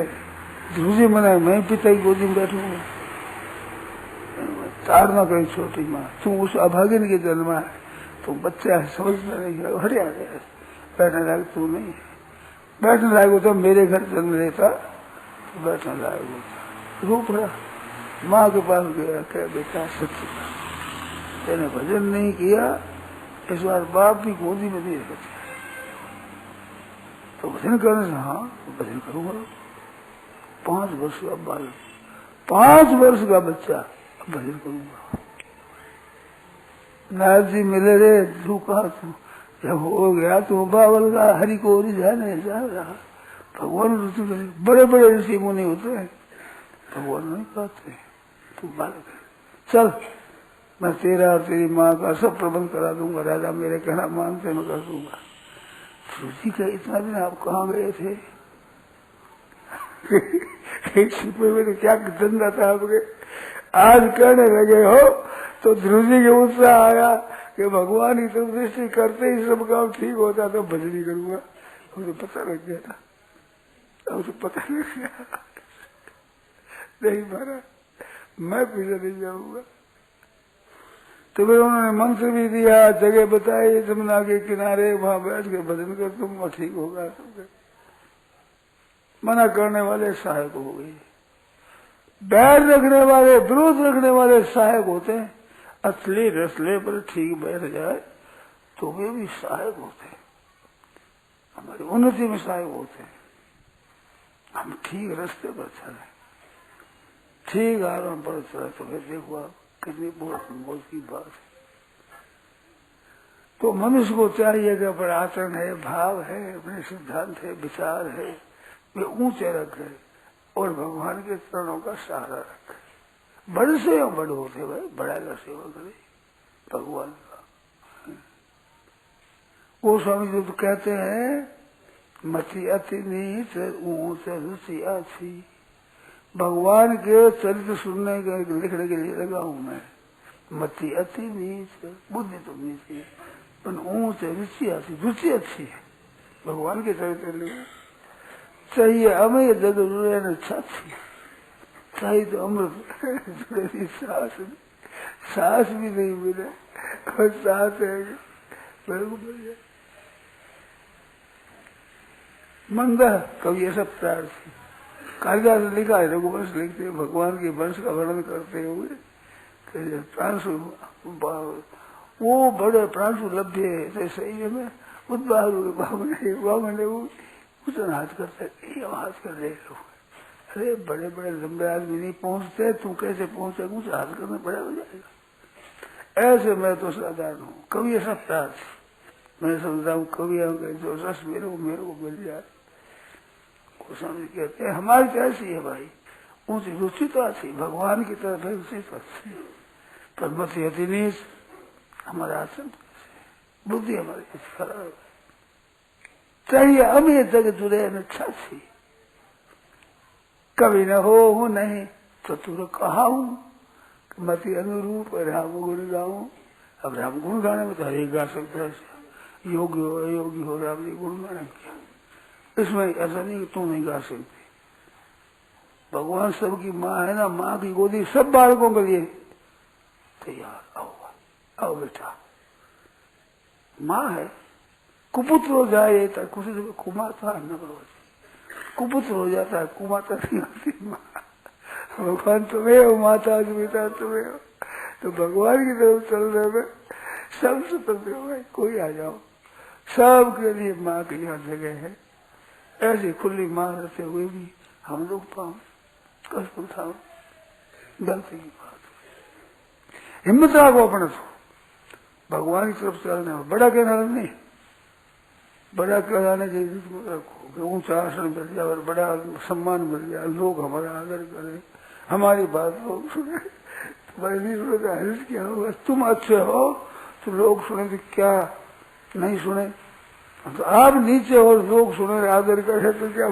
ध्रुजी मना मैं पिता की गोदी में बैठूंगा, ताड़ना करी छोटी माँ, तुम उस अभागिन के जन्मा है, तुम बच्चा है, समझना नहीं है, हटे आ गया, बैठने लायक तू नहीं है, बैठने लायक होता मेरे घर जन्म लेता तो बैठने लायक होता। रो पड़ा, माँ के पास गया, क्या बेटा सत्य तेने भजन नहीं किया, इस बार बाप भी गोदी में नहीं रहते, तो भजन करने से हाँ तो भजन करूंगा। 5 वर्ष का बालक, 5 वर्ष का बच्चा, अब भजन करूंगा। नारद जी मिले रे, तू कहा तू जब हो गया तो बावल का हरि को रिझाने जा रहा। भगवान ऋषि बड़े बड़े ऋषि मुनि होते हैं, भगवान नहीं पाते, तू बालक है, चल मैं तेरा और तेरी माँ का सब प्रबंध करा दूंगा, राजा मेरे कहना मानते मैं कर दूंगा। ऋषि का इतना दिन आप कहाँ गए थे? छिपे में तो क्या धंधा था आपके, आज कहने लगे हो तो ध्रुव जी के उत्साह आया कि भगवान की तरफ दृष्टि करते ही सब काम ठीक होता, तो भजनी करूंगा। मुझे पता लग गया था, अब तो पता लग गया नहीं मारा, मैं पीछे नहीं जाऊंगा। तो फिर उन्होंने मंत्र भी दिया, जगह बताई जमुना के किनारे, वहां बैठ के भजन कर तुम ठीक होगा। मना करने वाले सहायक हो गए, बैर रखने वाले, विरोध रखने वाले सहायक होते हैं। असली रसले पर ठीक बैठ जाए तो वे भी सहायक होते हैं, हमारी उन्नति में सहायक होते हैं। हम ठीक रास्ते पर चले, ठीक आराम पर चले, तो फिर देखो आप कितनी बहुत मौज की बात है। तो मनुष्य को चाहिए कि अपना आचरण है, भाव है, अपने सिद्धांत है, विचार है, वे ऊंचे रखे और भगवान के चरणों का सहारा रखे। बड़े से या बड़े होते भाई, बड़ा का सेवा करे भगवान का। वो स्वामी जी तो कहते हैं मति अति नीच ऊंच रुचि अच्छी। भगवान के चरित्र सुनने के लिखने के लिए लगा हूं मैं। मति अति नीच, बुद्धि तो नीच है, पर ऊंच रुचि अच्छी, रुचि अच्छी है भगवान के चरित्र लिए। चाहिए अमय जग जुड़े न छाती, चाहिए तो अमृत जुड़े सांस भी नहीं मिले और सांस है बिल्कुल। मंदा कवि ऐसा प्रार्थी कालिदास ने लिखा है, रघुवंश लिखते हैं, भगवान के वंश का वर्णन करते हुए प्रांशु वो बड़े प्रांशु लभ्य सही में उद्वाह कुछ हाथ करते, हाथ कर दे लो। अरे बड़े बड़े लंबे आदमी नहीं पहुंचते, तू कैसे पहुंचे, कुछ हाथ करना बड़ा हो जाएगा। ऐसे मैं तो साधारण हूँ, कवि ऐसा प्रार्थ मैं समझता हूँ कवि जो रस मेरे को मिल जाए। समझ कहते हैं हमारी तो ऐसी है भाई, ऊंची रुचि तो अच्छी भगवान की तरफ है, रुचि तो अच्छी, पर मत यति नीच हमारा आचरण, बुद्धि हमारी खराब। चाहिए अमी जग जुड़े न छाछी, कभी न हो नहीं चतुर कहा हूं, मति अनुरूप राम गुण गाऊं। अब राम गुण गाने में तो हरेक गा सकता है, योगी हो अयोगी हो राम ने गुण गाना किया, इसमें ऐसा नहीं कि तू नहीं गा सकती। भगवान सबकी माँ है ना, माँ की गोदी सब बालकों के लिए तैयार। आओ आओ बेटा, माँ है, कुपुत्र हो जाए तो कुछ कुमाता न करो, कुपुत्र हो जाता है, कुमाता नहीं होती माँ। भगवान तुम्हें हो, माता पिता तुम्हें हो, तो भगवान की तरफ चलने में सब स्वतंत्र हो गए, कोई आ जाओ, सबके लिए माँ की यहाँ जगह है। ऐसी खुली माँ रहते हुए भी हम लोग पाओ कष्ट उठाओ, गलती की बात। हिम्मत रखो अपने तो, भगवान की तरफ चलने में बड़ा कहना नहीं, बड़ा कहलाने के रखो, ऊंचा आसन मिल जाए और बड़ा सम्मान मिल जाए, लोग हमारा आदर करें, हमारी बात लोग सुने, तुम्हारी नहीं सुने तो हर्ष क्या होगा। तुम अच्छे हो तो लोग सुने तो क्या नहीं सुने, तो आप नीचे और लोग सुने आदर करे तो क्या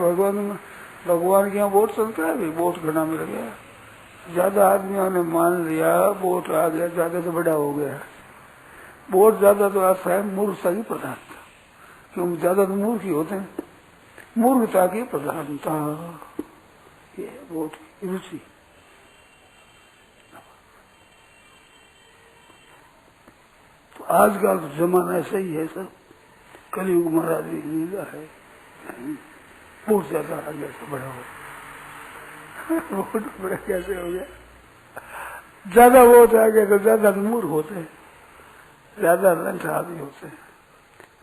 भगवान के यहाँ वोट चलता है, वोट घना मिल गया, ज्यादा आदमियों ने मान लिया वोट आ गया, ज्यादा तो बड़ा हो गया। वोट ज्यादा तो आता है मूर्खता की प्रधानता, क्योंकि ज्यादा तो मूर्ख ही होते हैं। मूर्खता की प्रधानता, ये वोट की रुचि। तो आज का तो जमाना ऐसा ही है सब, कलयुग महाराज लीला है। वोट ज्यादा आ गया तो बड़ा हो, वोट बड़ा कैसे हो गया? ज्यादा वोट आ गया तो ज्यादा तो मूर्ख होते हैं, ज्यादा लंठ आदमी होते हैं।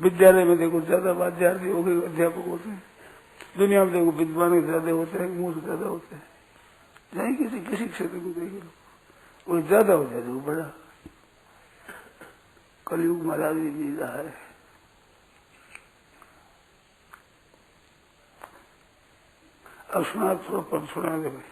विद्यालय में देखो ज्यादा वाद्यार्थी हो गए, अध्यापक होते हैं। दुनिया में देखो विद्वान ज्यादा होते हैं, मूर्ख ज्यादा होते हैं। चाहे किसी क्षेत्र में देख लो, वो ज्यादा हो जाए वो बड़ा। कलयुग महाराज लीला है। अब सुना थोड़ा पद सुना दे भाई।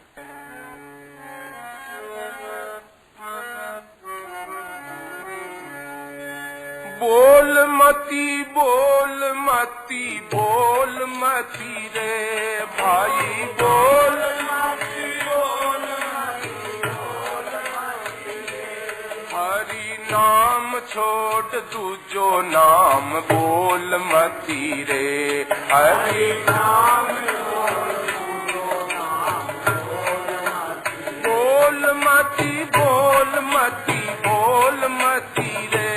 बोल मती बोल मती बोल मती रे भाई, बोल मती बोल मती बोल मती रे। हरि नाम छोड़ दूजो नाम बोल मती रे, हरि नाम छोड़ दूजो नाम बोल मती बोल मती बोल मती रे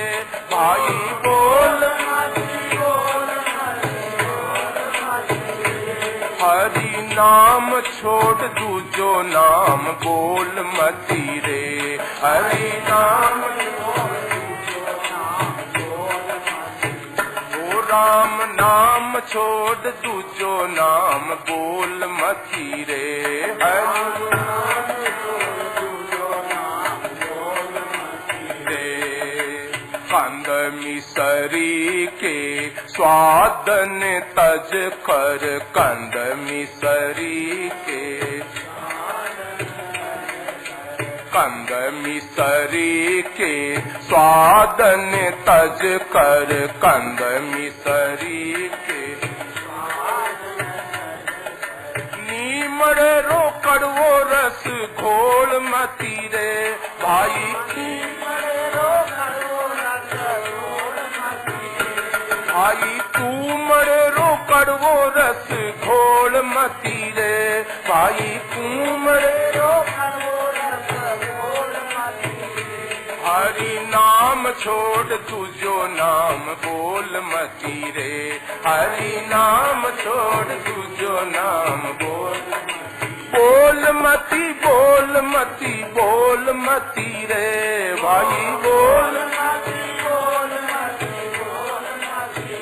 भाई, बोल मती बोल मती हरि नाम छोड़ दूजो नाम बोल मती रे, हरि नाम छोड़ दूजो नाम बोल मती। ओ राम नाम छोड़ दूजो नाम बोल मती रे, हरि नाम छोड़ दूजो नाम बोल मती रे। कंद मिसरी के स्वादन तज कर, कंद मिसरी के कंद मिसरी के स्वादन तज कर, कंद मिसरी के नीमड़ रो कड़वो रस घोल मती रे भाई, नीमड़ रो कड़वो रस घोल मती भाई, तू मरे रो कड़वो रस घोल मती रे भाई, तू मरे रो कड़वो रस घोल मती। हरि नाम छोड़ दूजो नाम बोल मती रे, हरि नाम छोड़ दूजो नाम बोल मती बोल मती बोल मती रे भाई, बोल मती बोल मती बोल मती।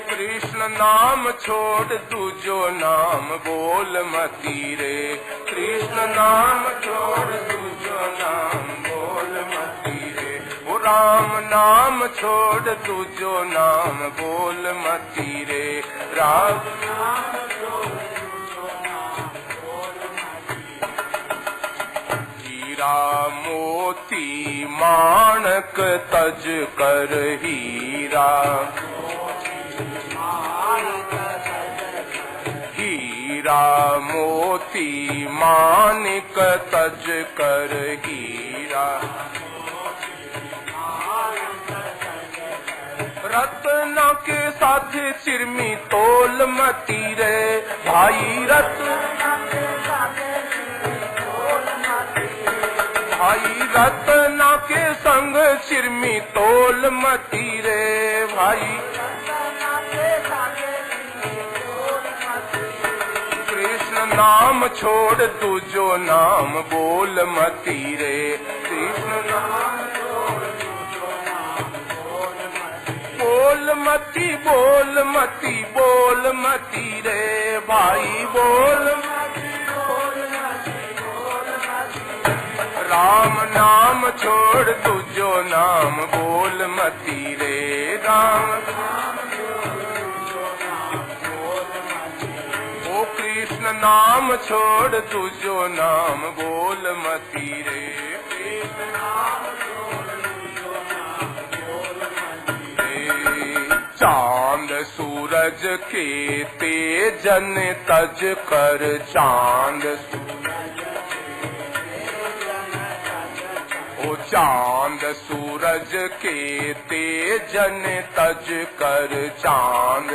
कृष्ण नाम छोड़ दूजो नाम बोल मती रे, कृष्ण नाम छोड़ दूजो नाम बोल मती रे। ओ राम नाम छोड़ दूजो नाम बोल मती रे, राम नाम छोड़ दूजो नाम बोल मती। हीरा मोती माणक तज कर, हीरा हीरा मोती मानिक तज कर, हीरा रत्न के साथ चिरमी तोल मती रे भाई, रत्न के साथ तोल मती भाई, रत्न के संग चिरमी तोल मती रे भाई, कृष्ण नाम छोड़ दूजो नाम बोल मती रे, कृष्ण नाम छोड़ दूजो नाम बोल मती। बोल मती बोल मती बोल मती रे भाई, बोल मती बोल मती बोल मती। राम नाम छोड़ दूजो नाम बोल मती रे, राम नाम छोड़ दूजो नाम बोल मती। ओ कृष्ण नाम छोड़ दूजो नाम बोल मती रे, कृष्ण नाम छोड़ दूजो नाम बोल मती रे। चांद सूरज के तेजन तज कर, चांद सूरज के चांद सूरज के तेजन तज कर चांद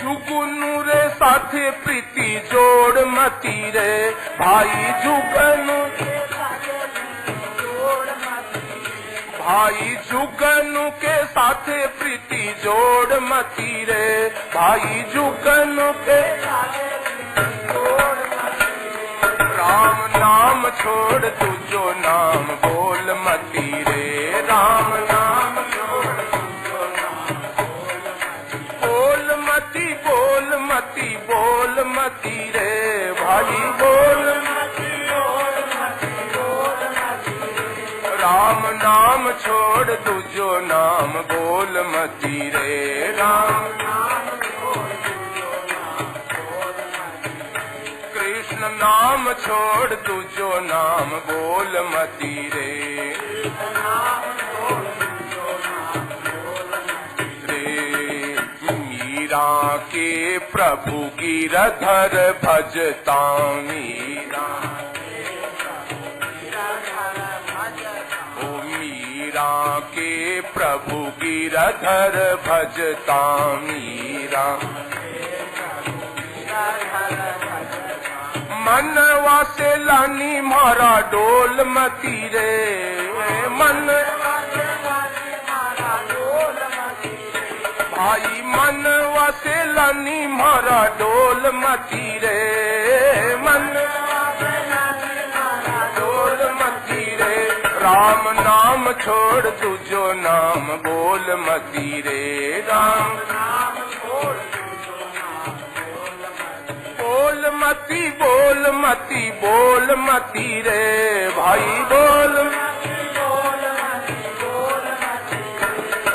जुगनू रे साथे प्रीति जोड़ मती रे भाई जुगनू भाई जुगनू के साथे प्रीति जोड़ मती रे भाई जुगनू के राम नाम छोड़ तू जो नाम बोल मती रे राम नाम छोड़ तू जो नाम बोल मती बोल मती बोल मती रे भाई बोल मती बोल मती बोल मती राम नाम छोड़ तू जो नाम बोल मती रे राम नाम छोड़ तू जो नाम बोल मती कृष्ण नाम छोड़ तू जो नाम बोल मती रे मीरा के प्रभु गिरधर भजता मीरा ओ मीरा के प्रभु गिरधर भजता मीरा मनवा से लानी मारा डोल मती रे मन भाई मनवा से लानी मारा डोल मती रे मन डोल मती रे राम नाम छोड़ तू जो नाम बोल मती रे राम नाम छोड़ बोल मती बोल मती बोल मती रे भाई बोल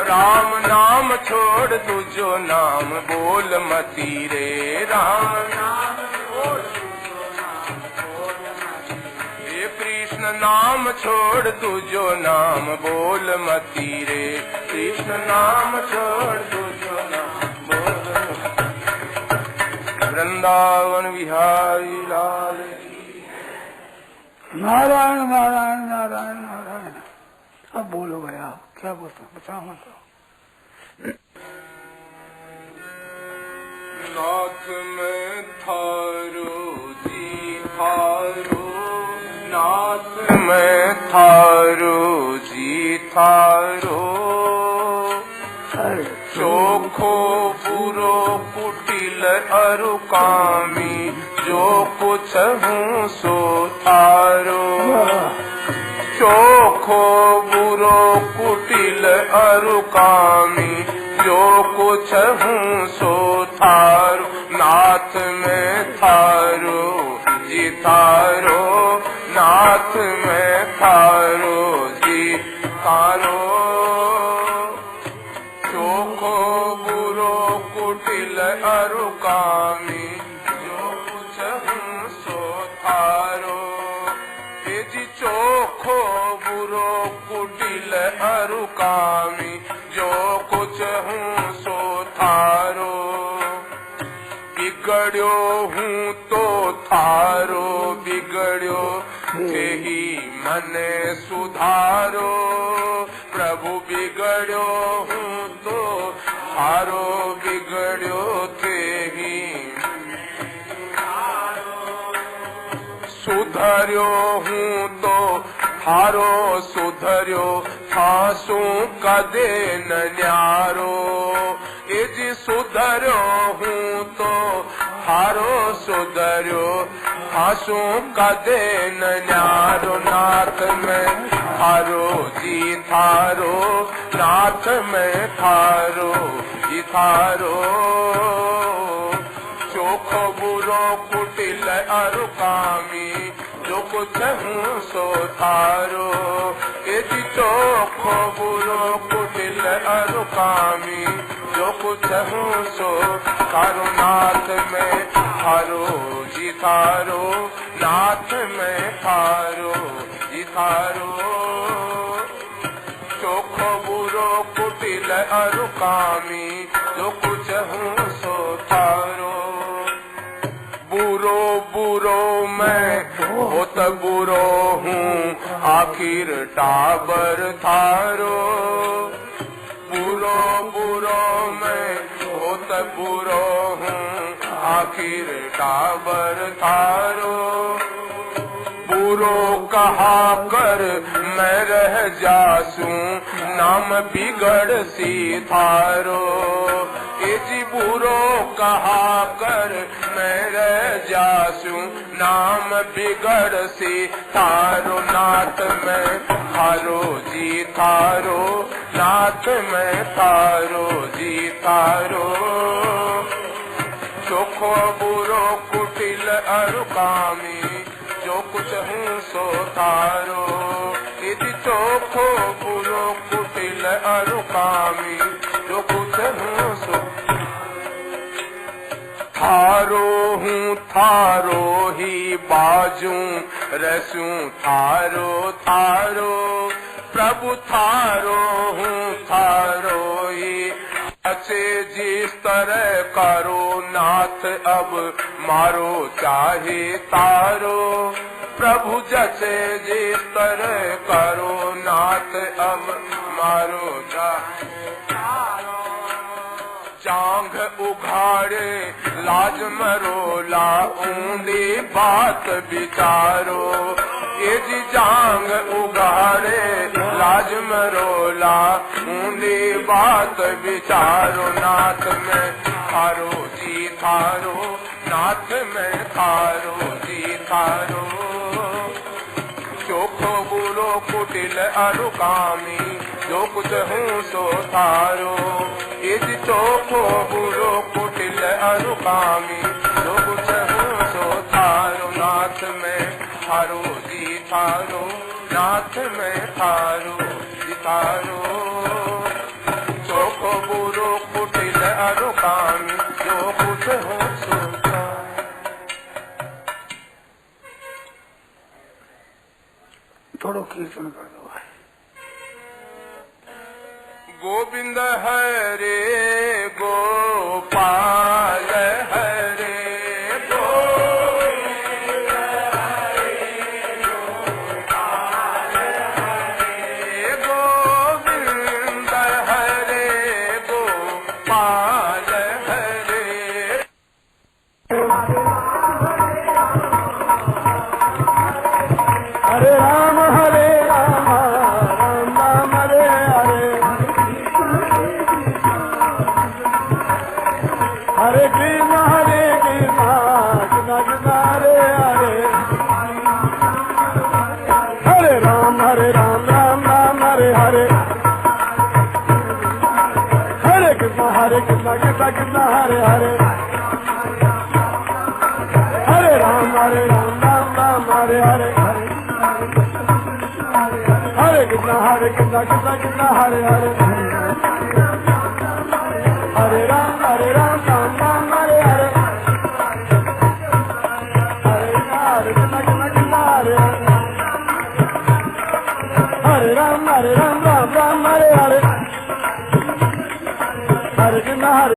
राम नाम छोड़ तू जो नाम बोल मती रे राम नाम छोड़ तू जो नाम बोल मती रे कृष्ण नाम छोड़ तू जो नाम बोल मती रे कृष्ण नाम छोड़ तू जो नाम बोल वृंदावन विहारी लाल नारायण नारायण नारायण नारायण। अब बोलो भाई आप क्या बोलते बताओ मतलब। नाथ में थारो जी थारो नाथ में थारो जी थारो चोखो बुरो कुटिल अरुकामी जो कुछ हूँ सो थारो चोखो बुरो कुटिल अरुकामी जो कुछ हूँ सो थारो नाथ में थारो जी थारो नाथ में थारो जी थारो चोखो बुरो कुटिल अरुकामी जो कुछ हूँ सो थारो जी चोखो बुरो कुटिल अरुकामी जो कुछ हूँ सो थारो बिगड़ो हूँ तो थारो बिगड़ो ही मन सुधारो प्रभु बिगड़ो हूँ तो थारो बिगड़ो ही सुधर्यो हूँ तो थारो सुधर्यो थासू कदे न न्यारो ए जी सुधर्यो हूँ तो थारो सुधर्यो थासू कदे न न्यारो नाथ में थारो जी थारो नाथ में थारो जी थारो चोखो बुरो कुटिल अरुकामी जो कुछ हूँ सो थारो यदि चोखो बुरो कुटिल अरुकामी जो कुछ हूँ सो थारो नाथ में थारो जी थारो नाथ में थारो जी थारो चोखो बुरो कुटिल अरुकामी जो कुछ हूँ सो थारो बुरो बुरो मैं बुरो हूँ आखिर टाबर थारो, बुरो बुरो मैं होत बुरो हूँ आखिर टाबर थारो, बुरो कहा कर मैं रह जासूं नाम बिगड़ सी थारो, ए जी बुरो कहा कर मैं रह जासूं नाम बिगड़ सी थारो, नाथ मैं थारो जी थारो, नाथ मैं थारो जी थारो, चोखो बुरो कुटिल अरुकामी जो कुछ हूँ सो थारो, यदि चोखो बुरो कुटिल अरुकामी जो कुछ हूँ सो थारो हूँ, थारो ही बाजू रसूं थारो थारो, प्रभु थारो हूँ थारो ही अच्छे जिस तरह करो नाथ अब मारो चाहे तारो, प्रभु जैसे जिस तरह करो नाथ अब मारो चाहे तारो, जांघ उघाड़े लाज मरोला ऊंडी बात विचारो, ये जी जांग उघाड़े लाज मरोला ऊंडी बात विचारो, नाथ में थारो जी थारो, नाथ में थारो जी थारो, चोखो बुरो कुटिल अरुकामी जो कुछ हूँ सो थारो, ये जी चोखो बुरो कुटिल अरुकामी जो कुछ हूँ सो थारो, नाथ में थारो जी थारो, नाथ में थारो जी थारो, चोखो बुरो कुटिल अरुकामी जो कुछ हूँ सो थारो। थोड़ो कीर्तन कर दो। गोविंद हरे गोपाल हरे गोविंद हरे गोपाल हरे, गोविंद हरे गोपाल हरे, हरे राम राम राम हरे हरे, हरे कृष्ण कृष्ण कृष्ण हरे हरे, हरे राम राम राम हरे हरे, हरे कृष्ण कृष्ण कृष्ण हरे हरे, हरे राम राम राम हरे हरे, हरे कृष्ण कृष्ण कृष्ण हरे हरे, हरे राम राम राम हरे हरे, हरे कृष्ण कृष्ण हरे हरे, हरे राम राम राम हरे हरे, हरे कृष्ण